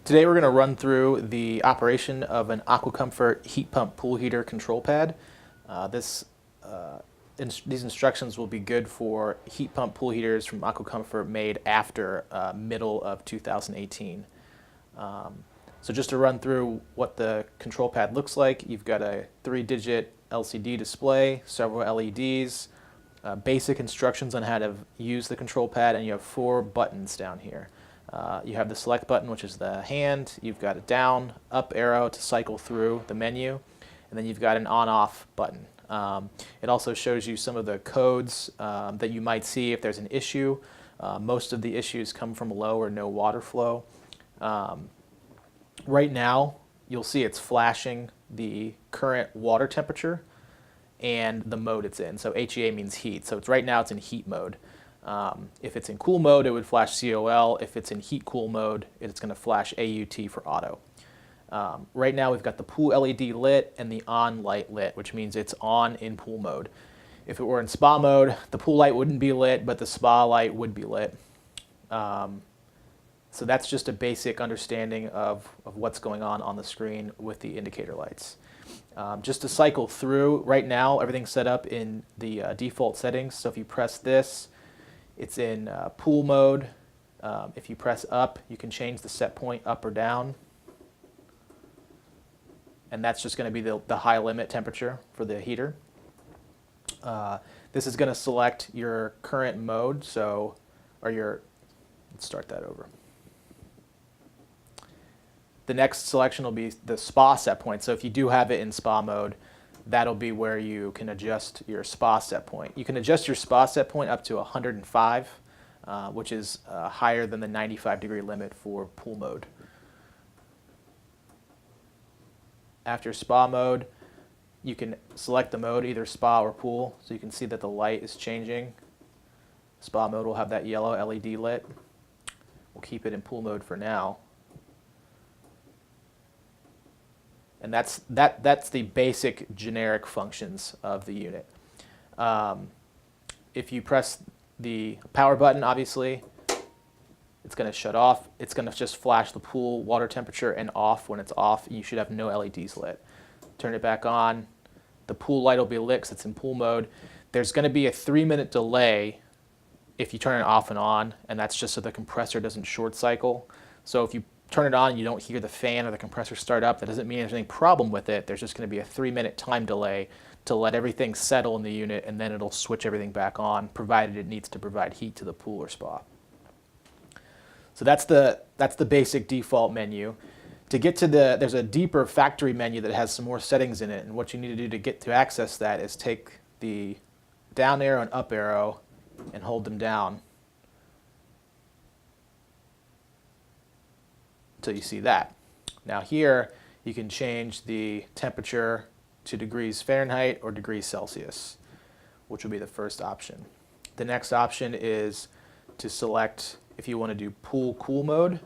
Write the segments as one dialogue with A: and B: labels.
A: Today we're going to run through the operation of an AquaComfort heat pump pool heater control pad. These instructions will be good for heat pump pool heaters from AquaComfort made after middle of 2018. So just to run through what the control pad looks like, you've got a 3-digit LCD display, several LEDs, basic instructions on how to use the control pad, and you have 4 buttons down here. You have the select button, which is the hand. You've got a down, up arrow to cycle through the menu, and then you've got an on-off button. It also shows you some of the codes that you might see if there's an issue. Most of the issues come from low or no water flow. Right now, you'll see it's flashing the current water temperature and the mode it's in. So HEA means heat. So right now it's in heat mode. If it's in cool mode, it would flash COL. If it's in heat cool mode, it's going to flash AUT for auto. Right now we've got the pool LED lit and the on light lit, which means it's on in pool mode. If it were in spa mode, the pool light wouldn't be lit, but the spa light would be lit. So that's just a basic understanding of what's going on the screen with the indicator lights. Just to cycle through, right now everything's set up in the default settings. So if you press this, it's in pool mode. If you press up, you can change the set point up or down. And that's just going to be the high limit temperature for the heater. This is going to select your current mode, let's start that over. The next selection will be the spa set point. So if you do have it in spa mode, that'll be where you can adjust your spa set point. You can adjust your spa set point up to 105, which is higher than the 95-degree limit for pool mode. After spa mode, you can select the mode, either spa or pool, so you can see that the light is changing. Spa mode will have that yellow LED lit. We'll keep it in pool mode for now. And that's the basic generic functions of the unit. If you press the power button, obviously, it's going to shut off. It's going to just flash the pool water temperature and off. When it's off, you should have no LEDs lit. Turn it back on. The pool light will be lit because it's in pool mode. There's going to be a 3-minute delay if you turn it off and on, and that's just so the compressor doesn't short cycle. So if you turn it on and you don't hear the fan or the compressor start up, that doesn't mean there's any problem with it. There's just going to be a 3-minute time delay to let everything settle in the unit, and then it'll switch everything back on, provided it needs to provide heat to the pool or spa. So that's the basic default menu. To get to there's a deeper factory menu that has some more settings in it, and what you need to do to access that is take the down arrow and up arrow and hold them down until you see that. Now here you can change the temperature to degrees Fahrenheit or degrees Celsius, which will be the first option. The next option is to select if you want to do pool cool mode.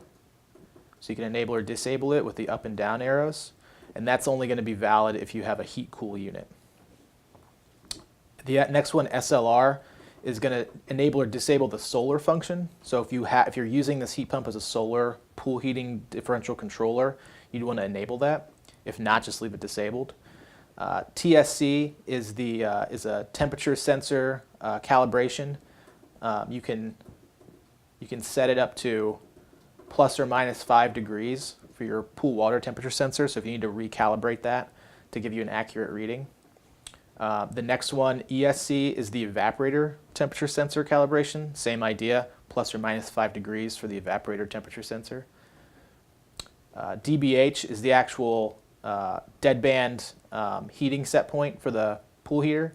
A: So you can enable or disable it with the up and down arrows, and that's only going to be valid if you have a heat cool unit. The next one, SLR, is going to enable or disable the solar function. So if you're using this heat pump as a solar pool heating differential controller, you'd want to enable that. If not, just leave it disabled. TSC is a temperature sensor calibration. You can set it up to plus or minus 5 degrees for your pool water temperature sensor. So if you need to recalibrate that to give you an accurate reading. The next one, ESC, is the evaporator temperature sensor calibration. Same idea, plus or minus 5 degrees for the evaporator temperature sensor. DBH is the actual deadband heating set point for the pool heater.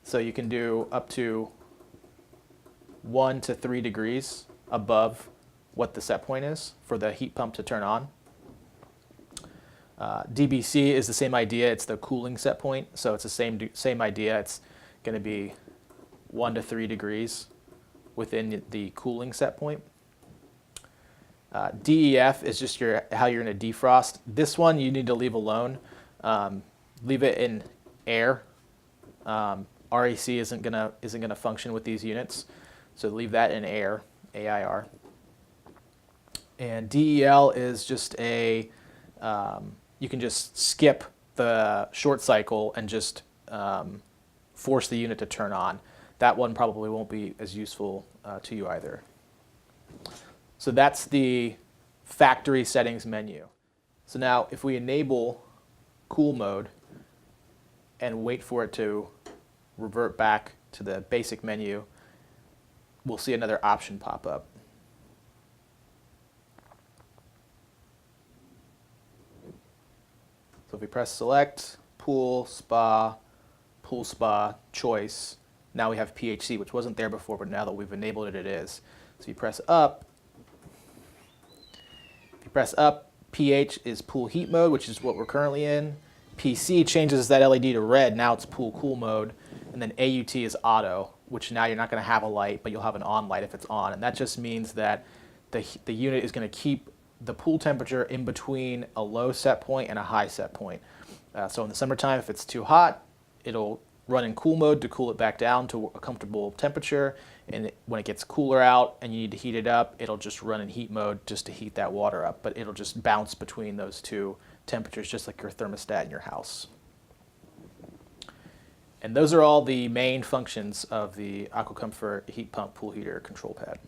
A: So you can do up to 1 to 3 degrees above what the set point is for the heat pump to turn on. DBC is the same idea. It's the cooling set point, so it's the same idea. It's going to be 1 to 3 degrees within the cooling set point. DEF is just how you're going to defrost. This one you need to leave alone. Leave it in air. RAC isn't gonna function with these units, so leave that in air. AIR. And DEL is just you can just skip the short cycle and just force the unit to turn on. That one probably won't be as useful to you either. So that's the factory settings menu. So now if we enable cool mode and wait for it to revert back to the basic menu, we'll see another option pop up. So if we press select, pool, spa, choice, now we have PHC, which wasn't there before, but now that we've enabled it, it is. So if you press up, pH is pool heat mode, which is what we're currently in. PC changes that LED to red, now it's pool cool mode. And then AUT is auto, which now you're not going to have a light, but you'll have an on light if it's on. And that just means that the unit is going to keep the pool temperature in between a low set point and a high set point. So in the summertime, if it's too hot, it'll run in cool mode to cool it back down to a comfortable temperature. And when it gets cooler out and you need to heat it up, it'll just run in heat mode just to heat that water up. But it'll just bounce between those two temperatures, just like your thermostat in your house. And those are all the main functions of the AquaComfort heat pump pool heater control pad.